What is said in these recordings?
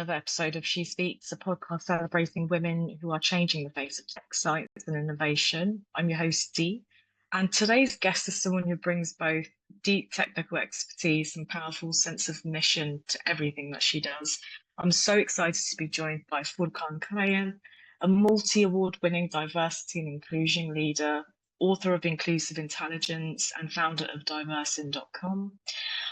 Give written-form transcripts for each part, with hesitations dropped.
another episode of She Speaks, a podcast celebrating women who are changing the face of tech science and innovation. I'm your host, Dee, and today's guest is someone who brings both deep technical expertise and powerful sense of mission to everything that she does. I'm so excited to be joined by Furkan Karayel, a multi-award winning diversity and inclusion leader, author of Inclusive Intelligence and founder of Diversein.com.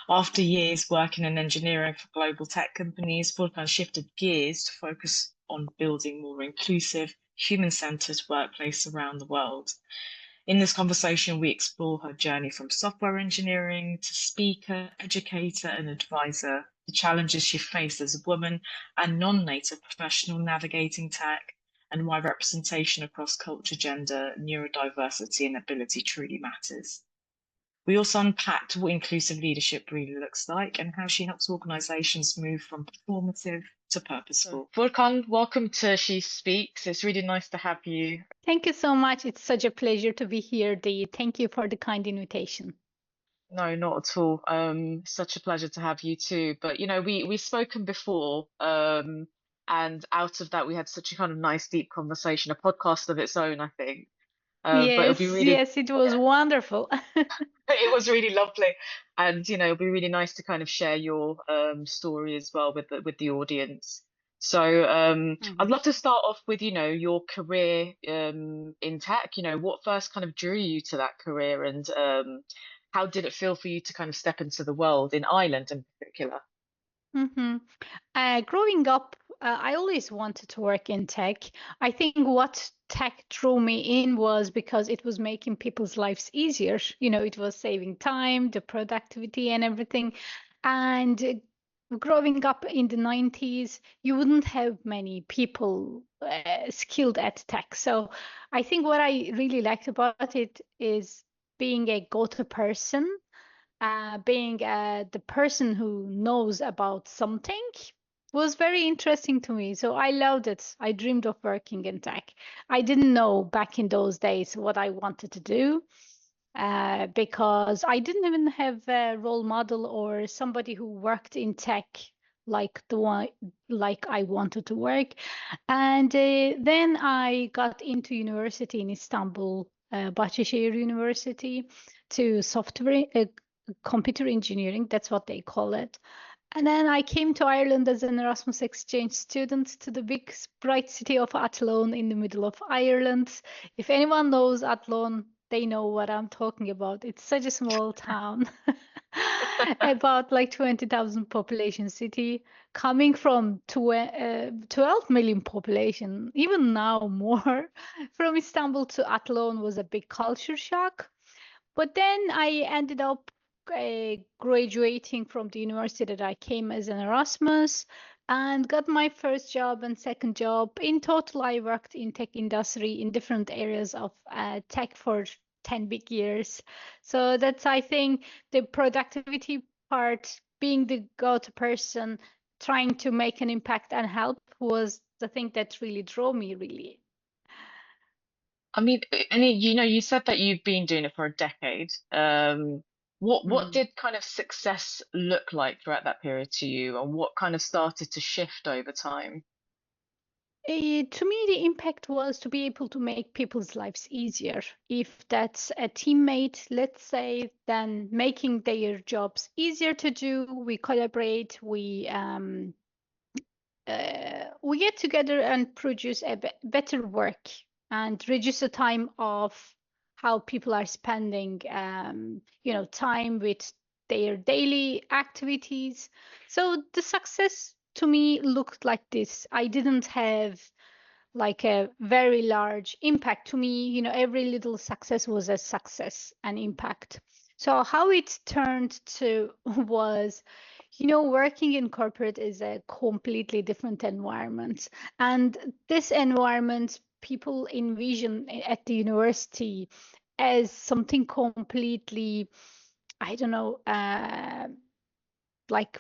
After years working in engineering for global tech companies, Furkan shifted gears to focus on building more inclusive, human-centered workplace around the world. In this conversation, we explore her journey from software engineering to speaker, educator, and advisor, the challenges she faced as a woman and non-native professional navigating tech, and why representation across culture, gender, neurodiversity, and ability truly matters. We also unpacked what inclusive leadership really looks like and how she helps organizations move from performative to purposeful. Furkan, welcome to She Speaks. It's really nice to have you. Thank you so much. It's such a pleasure to be here, Dee. Thank you for the kind invitation. No, not at all. Such a pleasure to have you too. But we've spoken before, and out of that we had such a kind of nice deep conversation, a podcast of its own, I think. But it'll be Yes, really yes, it was wonderful. it was really lovely. And it'll be really nice to kind of share your story as well with the audience. So I'd love to start off with, your career in tech. What first kind of drew you to that career, and how did it feel for you to kind of step into the world in Ireland in particular? Growing up, I always wanted to work in tech. I think what tech drew me in was because it was making people's lives easier. It was saving time, the productivity, and everything. And growing up in the 90s, you wouldn't have many people skilled at tech. So I think what I really liked about it is being a go-to person, being the person who knows about something was very interesting to me. So I loved it. I dreamed of working in tech. I didn't know back in those days what I wanted to do because I didn't even have a role model or somebody who worked in tech like the one like I wanted to work. And then I got into university in Istanbul, Bahçeşehir University, to software computer engineering. That's what they call it. And then I came to Ireland as an Erasmus exchange student to the big bright city of Athlone in the middle of Ireland. If anyone knows Athlone, they know what I'm talking about. It's such a small town, about like 20,000 population city, coming from 12 million population, even now more. From Istanbul to Athlone was a big culture shock. But then I ended up graduating from the university that I came as an Erasmus and got my first job and second job. In total, I worked in tech industry in different areas of tech for 10 big years. So that's, I think, the productivity part, being the go-to person, trying to make an impact and help was the thing that really drove me, really. I mean, and you said that you've been doing it for a decade. What did kind of success look like throughout that period to you, and what kind of started to shift over time? To me, the impact was to be able to make people's lives easier. If that's a teammate, let's say, then making their jobs easier to do. We collaborate. We get together and produce a better work and reduce the time of how people are spending, time with their daily activities. So the success to me looked like this. I didn't have like a very large impact. To me, every little success was a success and impact. So how it turned to was, working in corporate is a completely different environment. And this environment, people envision at the university as something completely, I don't know, like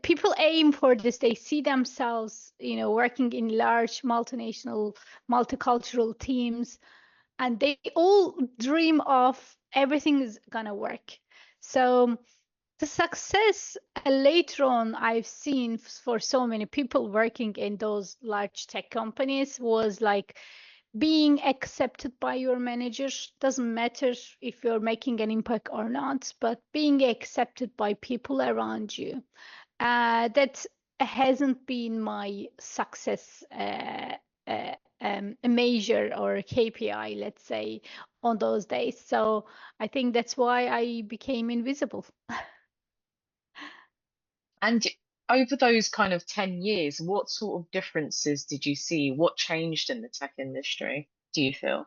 people aim for this. They see themselves, working in large multinational, multicultural teams, and they all dream of everything is gonna work. So The success later on I've seen for so many people working in those large tech companies was like being accepted by your managers. Doesn't matter if you're making an impact or not, but being accepted by people around you. That hasn't been my success a measure or KPI, let's say, on those days. So I think that's why I became invisible. And over those kind of 10 years, what sort of differences did you see? What changed in the tech industry, do you feel?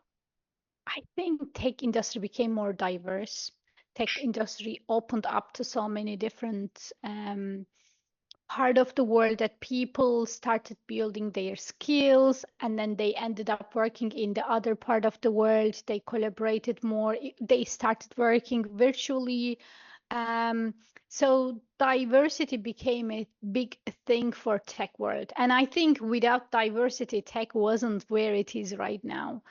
I think tech industry became more diverse. Tech industry opened up to so many different part of the world that people started building their skills and then they ended up working in the other part of the world. They collaborated more. They started working virtually. Um, so diversity became a big thing for tech world. And I think without diversity, tech wasn't where it is right now.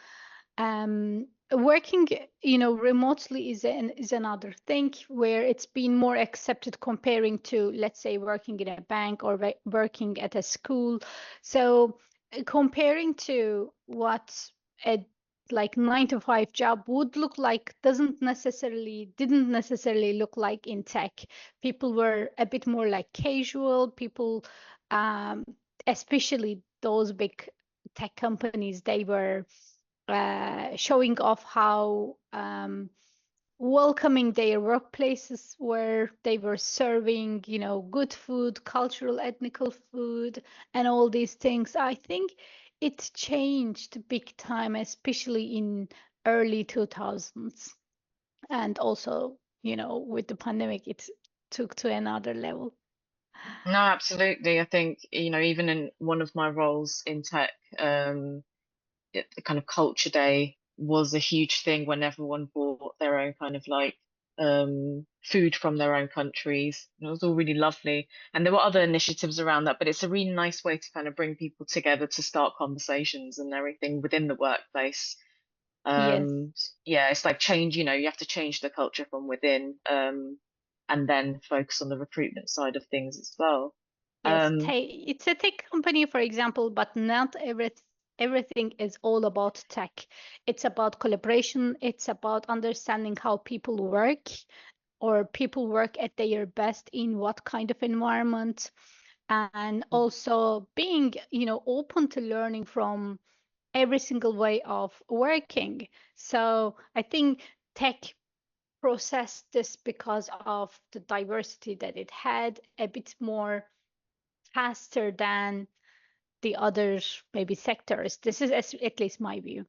Working, remotely is another thing where it's been more accepted comparing to, let's say, working in a bank or working at a school. So comparing to what a like 9 to 5 job would look like didn't necessarily look like in tech. People were a bit more like casual people, um, especially those big tech companies. They were showing off how welcoming their workplaces were. They were serving, good food, cultural, ethnical food, and all these things. I think it changed big time, especially in early 2000s. And also, with the pandemic, it took to another level. No, absolutely. I think, even in one of my roles in tech, the kind of culture day was a huge thing when everyone brought their own kind of like food from their own countries. And it was all really lovely. And there were other initiatives around that, but it's a really nice way to kind of bring people together to start conversations and everything within the workplace. Yes. Um, yeah, it's like change, you have to change the culture from within, and then focus on the recruitment side of things as well. Yes, Um, it's a tech company, for example, but not everything is all about tech. It's about collaboration. It's about understanding how people work or people work at their best in what kind of environment, and also being, open to learning from every single way of working. So I think tech processed this because of the diversity that it had a bit more faster than the other maybe sectors. This is at least my view.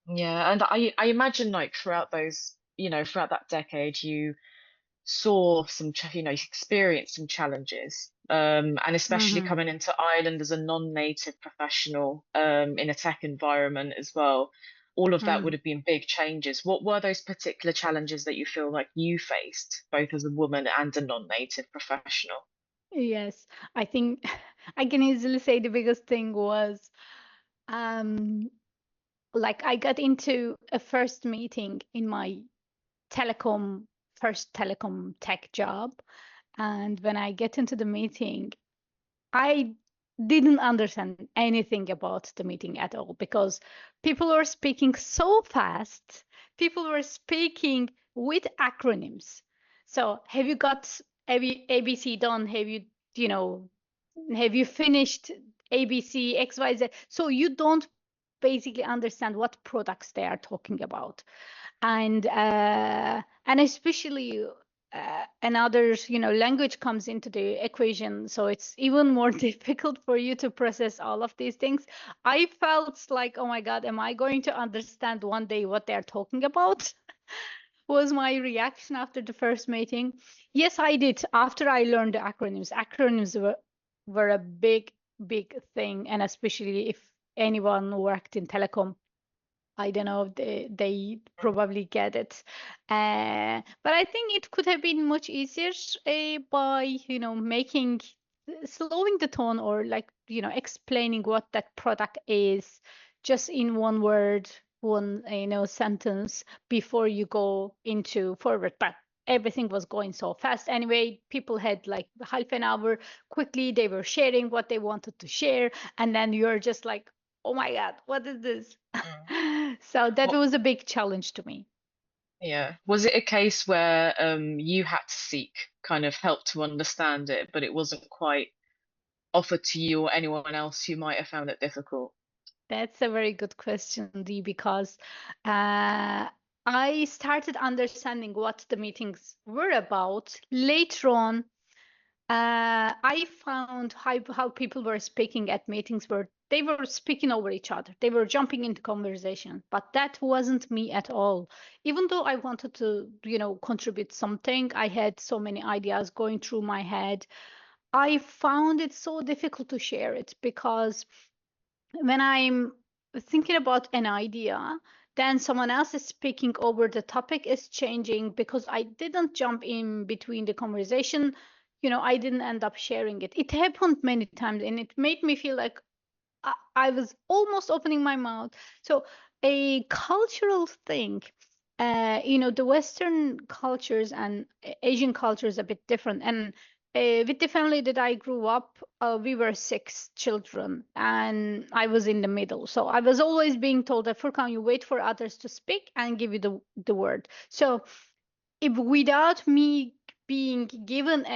yeah, and I imagine like throughout those, throughout that decade, you saw some, you experienced some challenges. And especially Hmm. coming into Ireland as a non-native professional, in a tech environment as well. All of that would Hmm. have been big changes. What were those particular challenges that you feel like you faced, both as a woman and a non-native professional? Yes, I think I can easily say the biggest thing was um like I got into a first meeting in my telecom first telecom tech job, and when I get into the meeting, I didn't understand anything about the meeting at all because people were speaking so fast. People were speaking with acronyms. So, have you got ABC done? You know, have you finished ABC, XYZ? So you don't basically understand what products they are talking about, and especially another language comes into the equation, so it's even more difficult for you to process all of these things. I felt like, oh my god, am I going to understand one day what they're talking about? Was my reaction after the first meeting. Yes, I did. After I learned the acronyms were a big thing, and especially if anyone worked in telecom, I don't know, they probably get it. But I think it could have been much easier by, slowing the tone or like, explaining what that product is just in one word, one, sentence before you go into forward. But everything was going so fast anyway. People had like half an hour. Quickly they were sharing what they wanted to share, and then you're just like, oh my god, what is this? Mm. So that What, was a big challenge to me. yeah. Was it a case where you had to seek kind of help to understand it, but it wasn't quite offered to you or anyone else who might have found it difficult? That's a very good question, Dee, because I started understanding what the meetings were about later on. I found how people were speaking at meetings where they were speaking over each other. They were jumping into conversation, but that wasn't me at all. Even though I wanted to, contribute something, I had so many ideas going through my head. I found it so difficult to share it because when I'm thinking about an idea, then someone else is speaking over the topic is changing because I didn't jump in between the conversation. I didn't end up sharing it. It happened many times and it made me feel like I was almost opening my mouth. So a cultural thing, the Western cultures and Asian cultures a bit different. And with the family that I grew up, we were six children, and I was in the middle. So I was always being told that Furkan, you wait for others to speak and give you the word. So if without me being given,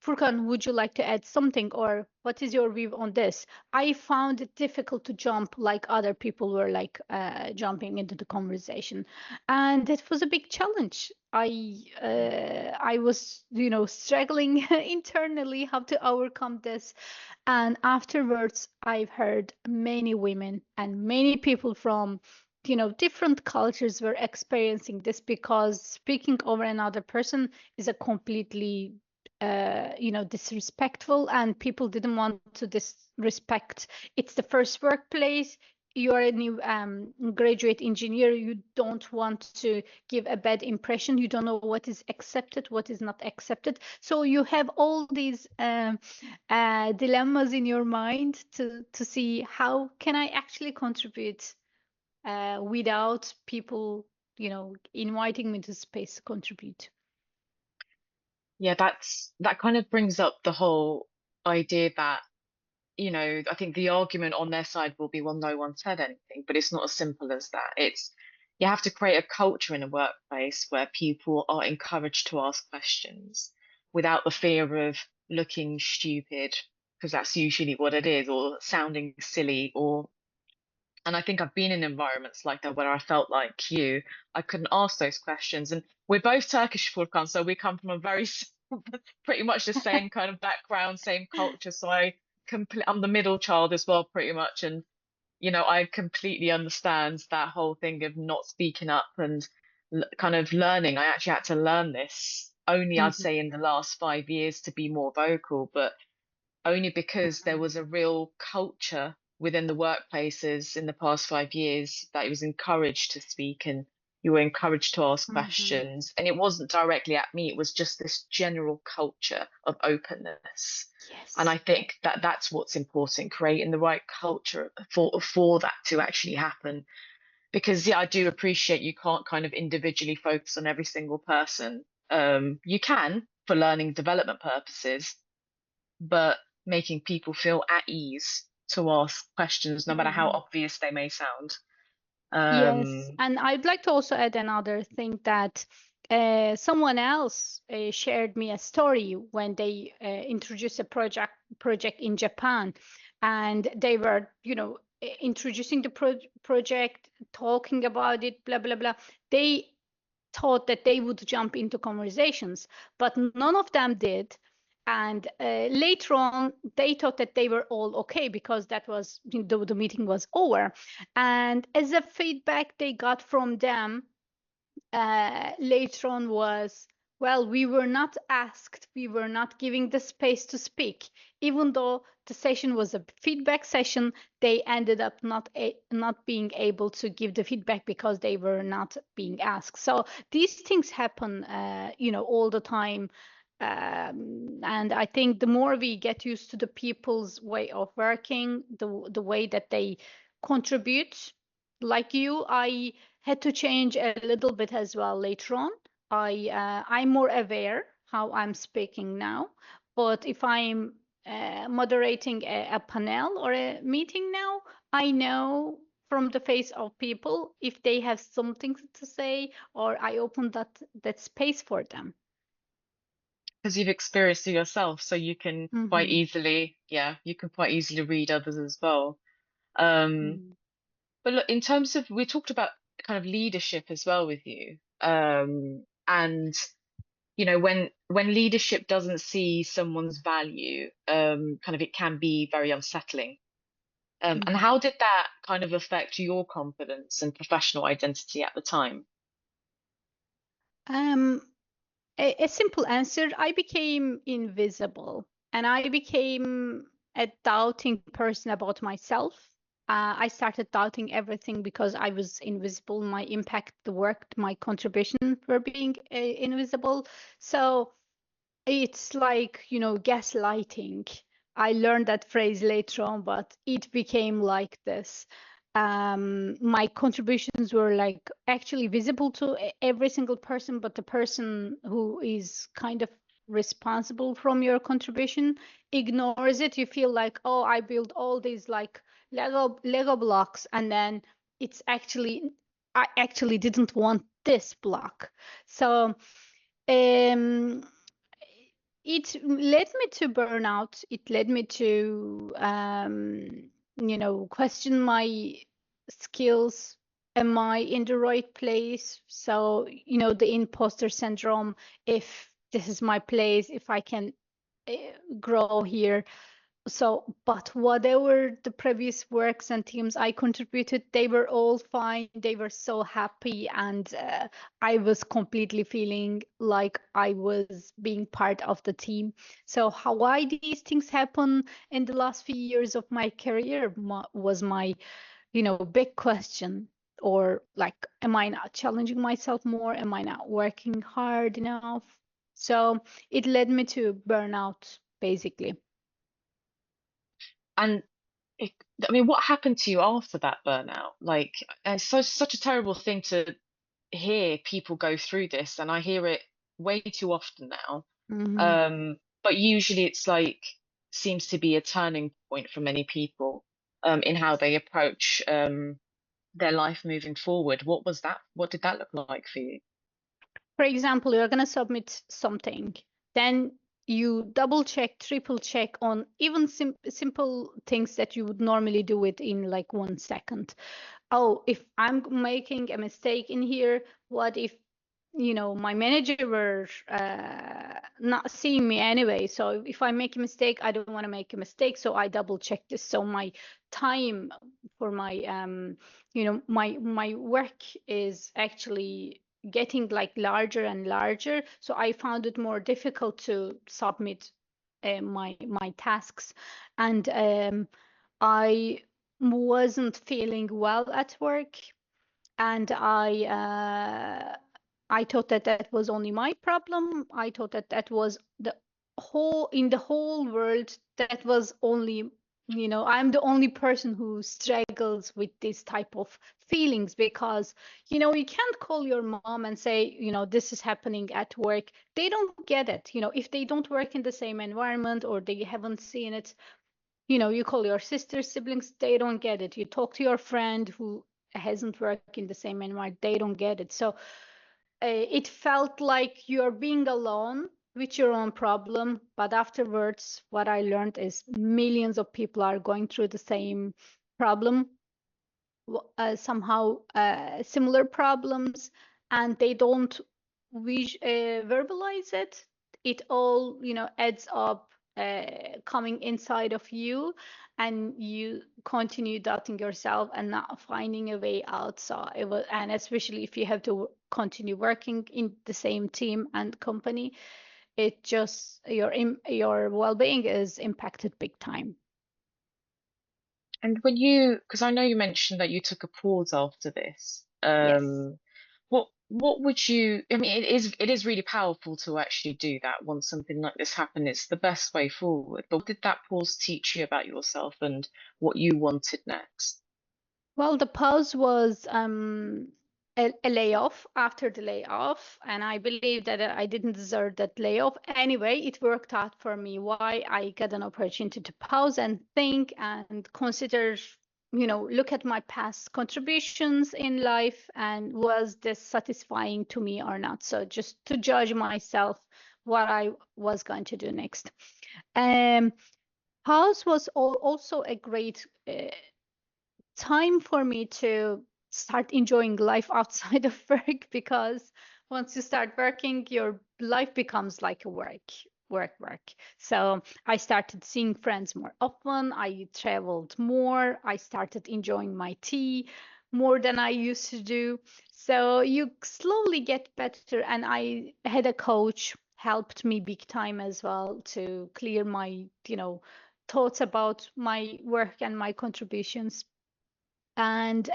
Furkan, would you like to add something or what is your view on this? I found it difficult to jump like other people were like jumping into the conversation, and it was a big challenge. I was struggling internally how to overcome this, and afterwards I've heard many women and many people from different cultures were experiencing this because speaking over another person is a completely disrespectful, and people didn't want to disrespect. It's the first workplace. You are a new graduate engineer. You don't want to give a bad impression. You don't know what is accepted, what is not accepted. So you have all these dilemmas in your mind to see how can I actually contribute without people, inviting me to space to contribute. Yeah, that kind of brings up the whole idea that, I think the argument on their side will be, well, no one said anything, but it's not as simple as that. It's you have to create a culture in a workplace where people are encouraged to ask questions without the fear of looking stupid, because that's usually what it is, or sounding silly, or and I think I've been in environments like that where I felt like I couldn't ask those questions. And we're both Turkish, Furkan, so we come from a very pretty much the same kind of background, same culture. So I'm the middle child as well, pretty much. And I completely understand that whole thing of not speaking up and kind of learning. I actually had to learn this only, I'd Mhm. say, in the last 5 years to be more vocal, but only because there was a real culture within the workplaces in the past 5 years that it was encouraged to speak and you were encouraged to ask Mhm. questions. And it wasn't directly at me, it was just this general culture of openness. And Yes. I think that that's what's important, creating the right culture for that to actually happen. Because yeah, I do appreciate you can't kind of individually focus on every single person. You can for learning development purposes, but making people feel at ease to ask questions, no matter how Mhm. obvious they may sound. Yes, Um, and I'd like to also add another thing that someone else shared me a story when they introduced a project in Japan, and they were, introducing the project, talking about it, blah blah blah. They thought that they would jump into conversations, but none of them did. And later on, they thought that they were all okay because that was the meeting was over. And as a feedback they got from them later on was, well, we were not asked, we were not giving the space to speak. Even though the session was a feedback session, they ended up not being able to give the feedback because they were not being asked. So these things happen, all the time. And I think the more we get used to the people's way of working, the way that they contribute, like you, I had to change a little bit as well later on. I'm more aware how I'm speaking now. But if I'm moderating a panel or a meeting now, I know from the face of people if they have something to say, or I open that space for them. Because you've experienced it yourself, so you can quite Mm-hmm. easily, yeah, you can quite easily read others as well. Um, Mm-hmm. but look, in terms of, we talked about kind of leadership as well with you. And you know, when leadership doesn't see someone's value, kind of it can be very unsettling. And Mm-hmm. how did that kind of affect your confidence and professional identity at the time? Um, a simple answer, I became invisible and I became a doubting person about myself. I started doubting everything because I was invisible. My impact, the work, my contribution were being invisible. So it's like, gaslighting. I learned that phrase later on, but it became like this. My contributions were like actually visible to every single person, but the person who is kind of responsible from your contribution ignores it. You feel like, oh, I built all these like Lego blocks, and then it's actually I actually didn't want this block. So um it led me to burnout. It led me to question my skills. Am I in the right place? So, the imposter syndrome, if this is my place, if I can uh, grow here. So, but whatever the previous works and teams I contributed, they were all fine. They were so happy, and I was completely feeling like I was being part of the team. So, why these things happen in the last few years of my career was my, big question. Or like, am I not challenging myself more? Am I not working hard enough? So it led me to burnout, basically. And it, I mean, what happened to you after that burnout? Like, it's such a terrible thing to hear people go through this, and I hear it way too often now. Mhm. But usually it's like seems to be a turning point for many people, in how they approach their life moving forward. What was that? What did that look like for you? For example, you're going to submit something, then you double check, triple check on even simple things that you would normally do it in like 1 second. Oh, if I'm making a mistake in here, what if, my manager were not seeing me anyway? So if I make a mistake, I don't want to make a mistake. So I double check this. So my time for my, my work is actually getting like larger and larger. So I found it more difficult to submit my tasks, and I wasn't feeling well at work, and I thought that that was only my problem. I thought that that was the whole world. That was only, I'm the only person who struggles with this type of feelings, because you can't call your mom and say, this is happening at work. They don't get it. If they don't work in the same environment or they haven't seen it, you call your sisters, siblings, they don't get it. You talk to your friend who hasn't worked in the same environment, they don't get it. So it felt like you're being alone with your own problem. But afterwards, what I learned is millions of people are going through the same problem, somehow similar problems, and they don't verbalize it. It all, adds up, coming inside of you, and you continue doubting yourself and not finding a way out. So it was, and especially if you have to continue working in the same team and company, it just your well-being is impacted big time. And when you, because I know you mentioned that you took a pause after this, Yes. what would you, I mean, it is really powerful to actually do that once something like this happened. It's the best way forward. But what did that pause teach you about yourself and what you wanted next? Well, the pause was a layoff after the layoff, and I believe that I didn't deserve that layoff. Anyway, it worked out for me. Why? I got an opportunity to pause and think and consider, look at my past contributions in life and was this satisfying to me or not. So just to judge myself what I was going to do next. Um, Pause was also a great time for me to start enjoying life outside of work, because once you start working, your life becomes like a work. So I started seeing friends more often. I traveled more. I started enjoying my tea more than I used to do. So you slowly get better. And I had a coach helped me big time as well to clear my, thoughts about my work and my contributions. And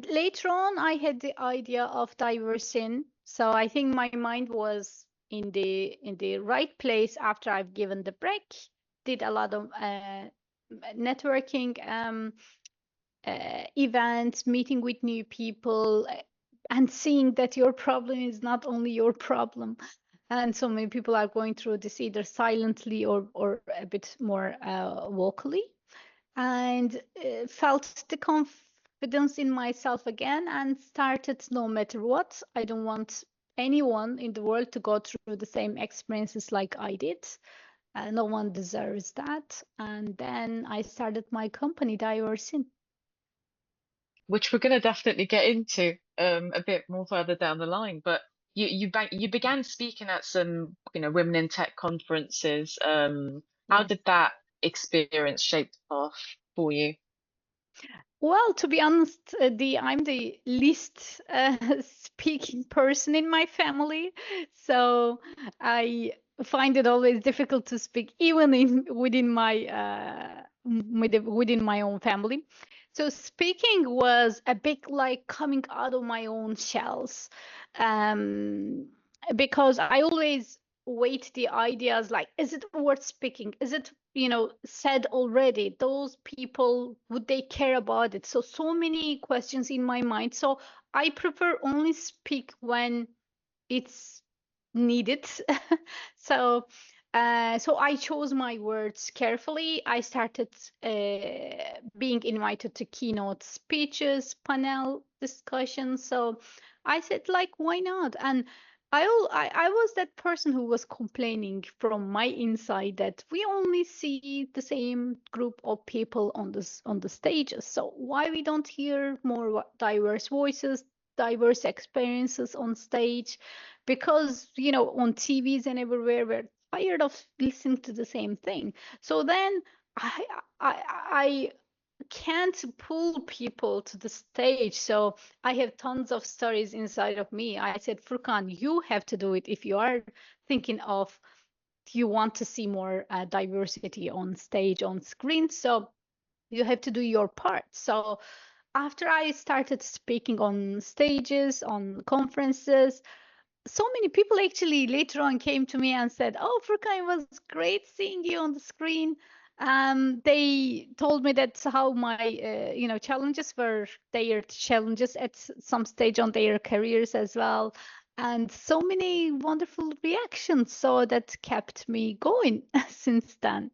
later on I had the idea of Diversein. So I think my mind was in the right place after I've given the break, did a lot of networking, events, meeting with new people, and seeing that your problem is not only your problem. And so many people are going through this either silently or a bit more vocally, and felt the confidence in myself again and started, no matter what, I don't want anyone in the world to go through the same experiences like I did. No one deserves that. And then I started my company, Diversein. Which we're going to definitely get into a bit more further down the line. But you began speaking at some women in tech conferences. How Yes. did that experience shape the path for you? Well, to be honest, I'm the least speaking person in my family, so I find it always difficult to speak, even within my within my own family. So speaking was a big like coming out of my own shells, um, because I always weight the ideas like, is it worth speaking? Is it said already? Those people, would they care about it? So many questions in my mind. So I prefer only speak when it's needed. so so I chose my words carefully. I started being invited to keynote speeches, panel discussions. So I said, like, why not? And I was that person who was complaining from my inside that we only see the same group of people on the stages. So why we don't hear more diverse voices, diverse experiences on stage? Because on TVs and everywhere we're tired of listening to the same thing. So then I I can't pull people to the stage. So I have tons of stories inside of me. I said, Furkan, you have to do it if you are thinking of, you want to see more diversity on stage, on screen. So you have to do your part. So after I started speaking on stages, on conferences, so many people actually later on came to me and said, "Oh, Furkan, it was great seeing you on the screen." They told me that's how my, challenges were their challenges at some stage on their careers as well, and so many wonderful reactions. So that kept me going since then.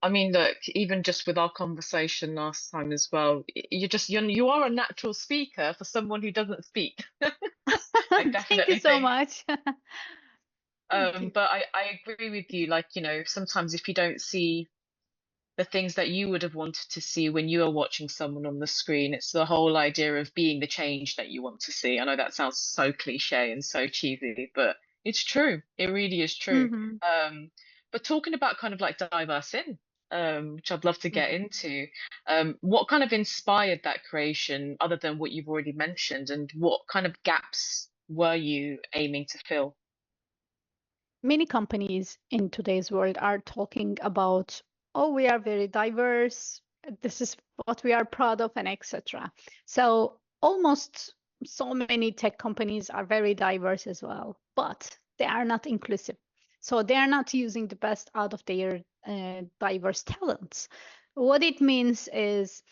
I mean, look, even just with our conversation last time as well, you are a natural speaker for someone who doesn't speak. I Thank you definitely so think. much. Thank you. But I agree with you. Like, sometimes if you don't see the things that you would have wanted to see when you are watching someone on the screen, it's the whole idea of being the change that you want to see. I know that sounds so cliche and so cheesy, but it's true. It really is true. Hmm. Um, but talking about kind of like diverse in, which I'd love to get Hmm. into, what kind of inspired that creation other than what you've already mentioned, and what kind of gaps were you aiming to fill? Many companies in today's world are talking about, oh, we are very diverse, this is what we are proud of, and etc. So almost, so many tech companies are very diverse as well, but they are not inclusive. So they are not using the best out of their diverse talents. What it means is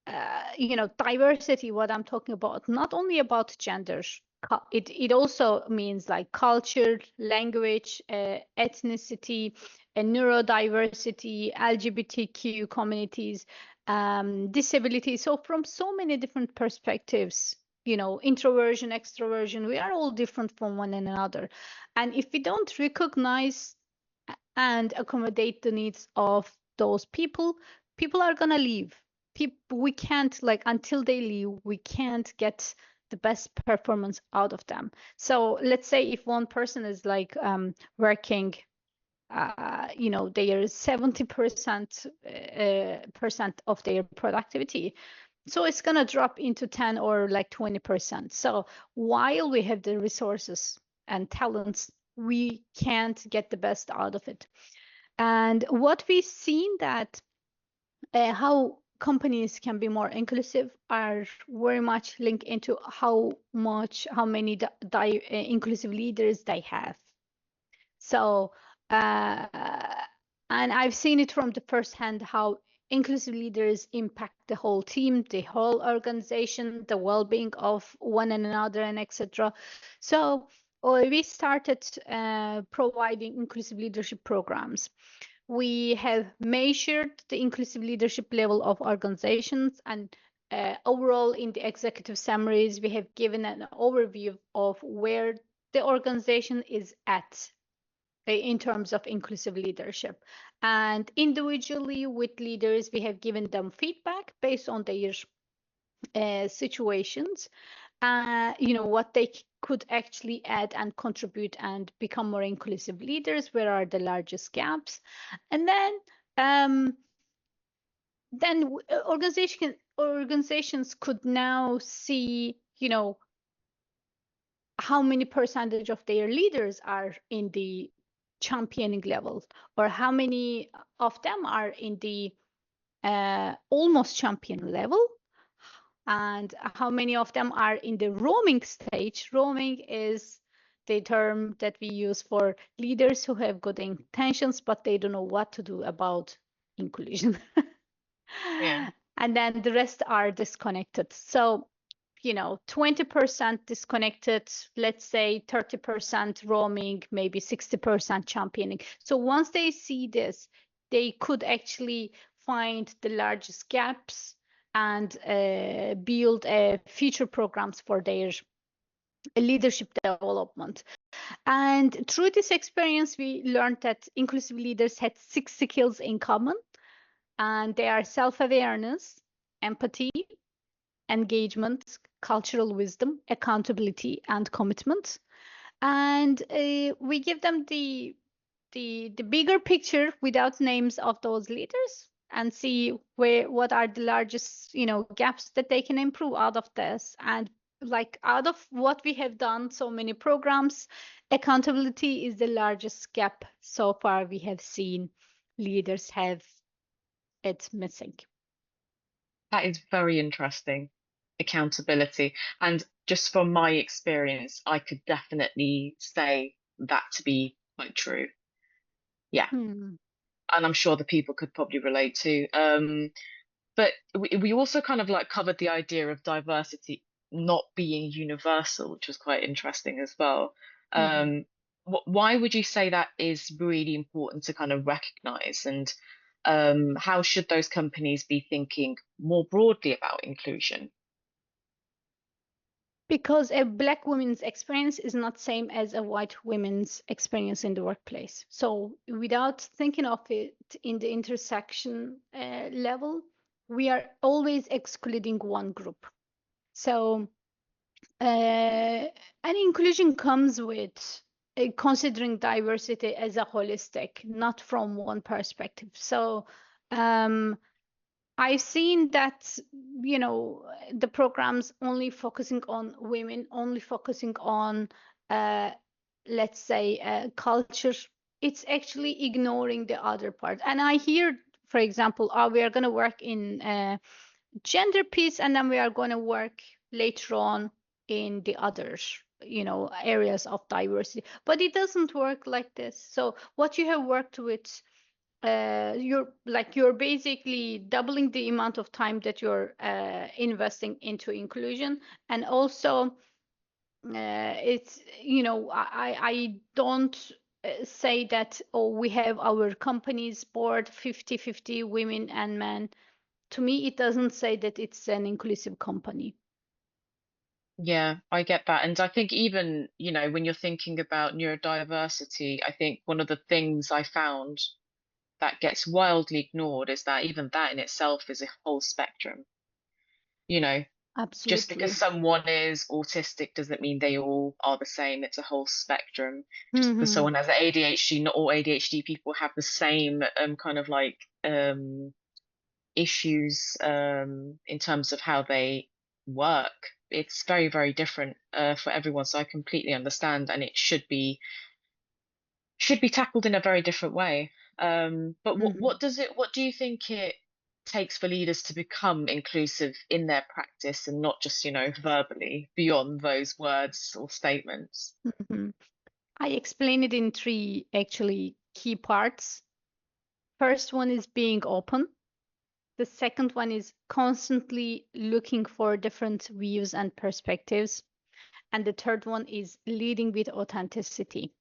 diversity, what I'm talking about, not only about gender, it also means like culture, language, ethnicity, neurodiversity, LGBTQ communities, disability. So from so many different perspectives, introversion, extroversion, we are all different from one another. And if we don't recognize and accommodate the needs of those people, people are gonna leave. We can't, like, until they leave, we can't get the best performance out of them. So let's say if one person is like working, they are 70% percent of their productivity, so it's gonna drop into 10 or like 20%. So while we have the resources and talents, we can't get the best out of it. And what we've seen that how companies can be more inclusive are very much linked into how many inclusive leaders they have. So, and I've seen it from the first hand how inclusive leaders impact the whole team, the whole organization, the well-being of one another, and etc. So, we started providing inclusive leadership programs. We have measured the inclusive leadership level of organizations, and overall in the executive summaries, we have given an overview of where the organization is at in terms of inclusive leadership. And individually with leaders, we have given them feedback based on their situations, what they could actually add and contribute and become more inclusive leaders, where are the largest gaps. And then organizations could now see, how many percentage of their leaders are in the championing level, or how many of them are in the almost champion level, and how many of them are in the roaming stage. Roaming is the term that we use for leaders who have good intentions, but they don't know what to do about inclusion. Yeah. And then the rest are disconnected. So 20% disconnected, let's say 30% roaming, maybe 60% championing. So once they see this, they could actually find the largest gaps and build future programs for their leadership development. And through this experience, we learned that inclusive leaders had 6 skills in common, and they are self-awareness, empathy, engagement, cultural wisdom, accountability, and commitment. And we give them the bigger picture without names of those leaders, and see what are the largest gaps that they can improve out of this. And like, out of what we have done, so many programs, accountability is the largest gap so far we have seen leaders have it missing. That is very interesting. Accountability. And just from my experience, I could definitely say that to be quite true. Yeah. Hmm. And I'm sure the people could probably relate to. But we also kind of like covered the idea of diversity not being universal, which was quite interesting as well. Hmm. Why would you say that is really important to kind of recognize, and how should those companies be thinking more broadly about inclusion? Because a black woman's experience is not same as a white woman's experience in the workplace. So without thinking of it in the intersection level, we are always excluding one group. So and inclusion comes with considering diversity as a holistic, not from one perspective. So I've seen that, the programs only focusing on women, only focusing on, uh, let's say, culture. It's actually ignoring the other part. And I hear, for example, we are going to work in gender piece, and then we are going to work later on in the others, areas of diversity. But it doesn't work like this. So what you have worked with you're basically doubling the amount of time that you're investing into inclusion. And also it's, I don't say that, oh, we have our company's board 50-50 women and men. To me, it doesn't say that it's an inclusive company. Yeah, I get that. And I think even, when you're thinking about neurodiversity, I think one of the things I found that gets wildly ignored is that even that in itself is a whole spectrum. You know, just because Absolutely. someone is autistic doesn't mean they all are the same. It's a whole spectrum. Just because Hmm. someone has ADHD, not all ADHD people have the same kind of like issues in terms of how they work. It's very, very different for everyone. So I completely understand, and it should be tackled in a very different way. But Hmm. what do you think it takes for leaders to become inclusive in their practice and not just, verbally beyond those words or statements? Hmm. I explain it in three actually key parts. First one is being open. The second one is constantly looking for different views and perspectives. And the third one is leading with authenticity.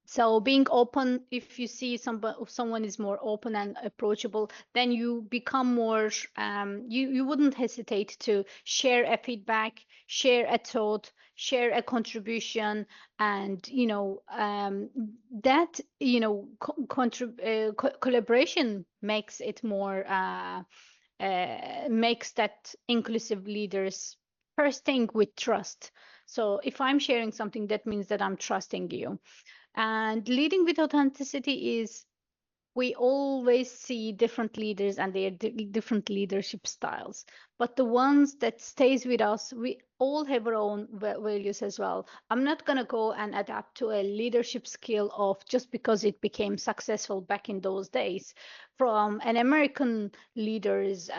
So being open, if you see someone is more open and approachable, then you become more, you wouldn't hesitate to share a feedback, share a thought, share a contribution. And that collaboration makes it more, makes that inclusive leaders first thing with trust. So if I'm sharing something, that means that I'm trusting you. And leading with authenticity is, we always see different leaders and their different leadership styles, but the ones that stays with us, we all have our own values as well. I'm not going to go and adapt to a leadership skill of just because it became successful back in those days from an American leader's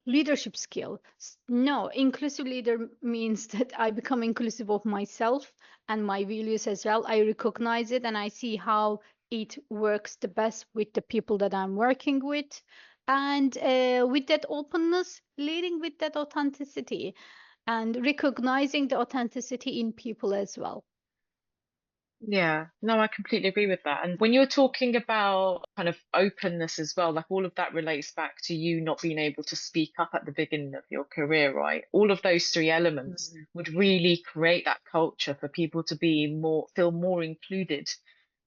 leadership skill. No, inclusive leader means that I become inclusive of myself and my values as well. I recognize it and I see how it works the best with the people that I'm working with. And with that openness, leading with that authenticity and recognizing the authenticity in people as well. Yeah, no, I completely agree with that. And when you were talking about kind of openness as well, like all of that relates back to you not being able to speak up at the beginning of your career, right? All of those three elements Mhm. would really create that culture for people to feel more included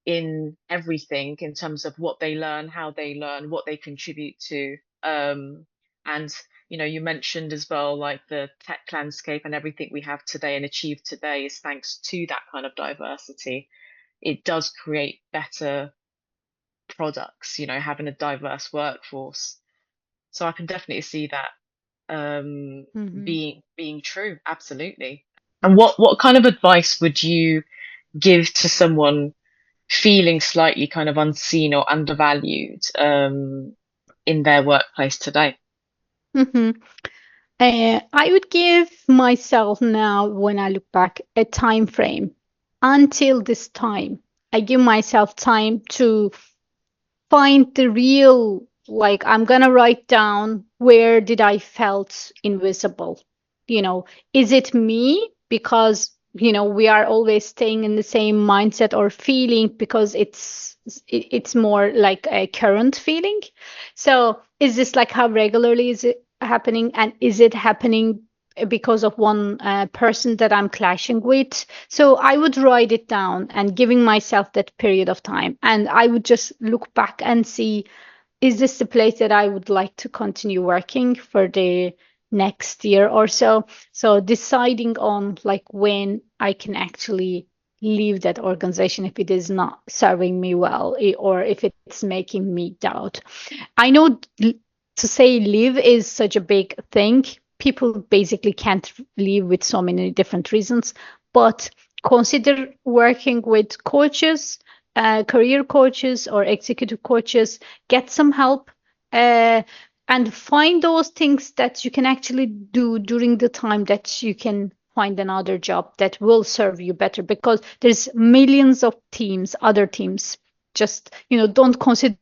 in everything in terms of what they learn, how they learn, what they contribute to. And you mentioned as well, like the tech landscape and everything we have today and achieved today is thanks to that kind of diversity. It does create better products, having a diverse workforce. So I can definitely see that Mhm. being true, absolutely. And what kind of advice would you give to someone feeling slightly kind of unseen or undervalued in their workplace today? Mhm. I would give myself now, when I look back, a time frame. Until this time, I give myself time to find the real, like, I'm gonna write down where did I felt invisible. Is it me because we are always staying in the same mindset or feeling because it's more like a current feeling. So is this like, how regularly is it happening, and is it happening because of one person that I'm clashing with? So I would write it down and giving myself that period of time. And I would just look back and see, is this the place that I would like to continue working for the next year or so? So deciding on like when I can actually leave that organization if it is not serving me well, or if it's making me doubt. I know to say leave is such a big thing. People basically can't leave with so many different reasons, but consider working with coaches, career coaches, or executive coaches. Get some help, uh, and find those things that you can actually do during the time that you can find another job that will serve you better, because there's millions of teams, other teams. Just don't consider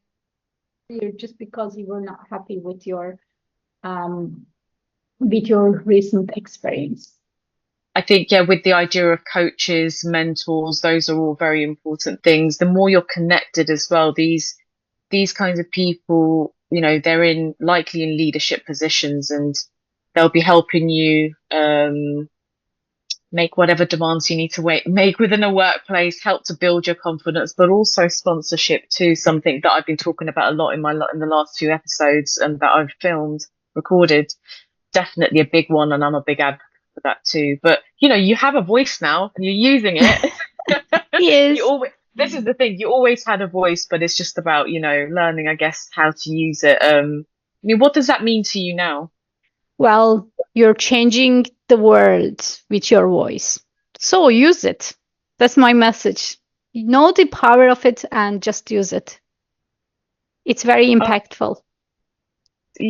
just because you were not happy with your recent experience. I think, yeah, with the idea of coaches, mentors, those are all very important things. The more you're connected as well, these kinds of people, they're likely in leadership positions, and they'll be helping you make whatever demands you need to make within a workplace, help to build your confidence, but also sponsorship too, something that I've been talking about a lot in the last few episodes and that I've recorded. Definitely a big one, and I'm a big advocate for that too. But you have a voice now and you're using it. Yes. This is the thing, you always had a voice, but it's just about, learning, I guess, how to use it. What does that mean to you now? Well, you're changing the world with your voice. So use it. That's my message. Know the power of it and just use it. It's very impactful.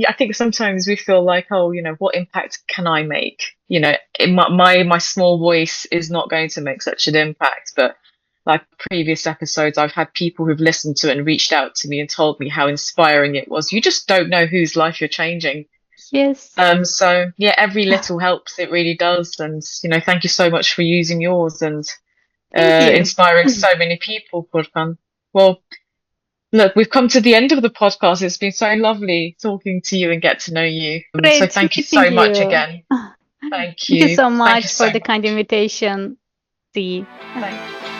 I think sometimes we feel like, oh, what impact can I make? My small voice is not going to make such an impact. But like previous episodes, I've had people who've listened to it and reached out to me and told me how inspiring it was. You just don't know whose life you're changing. Yes. So yeah, every little helps. It really does. And thank you so much for using yours and Thank you. inspiring so many people, Furkan. Well, look, we've come to the end of the podcast. It's been so lovely talking to you and get to know you. So Great thank you meeting so much you. again. Thank Thank you you. so Thank you much for so the much. kind invitation. See. Thank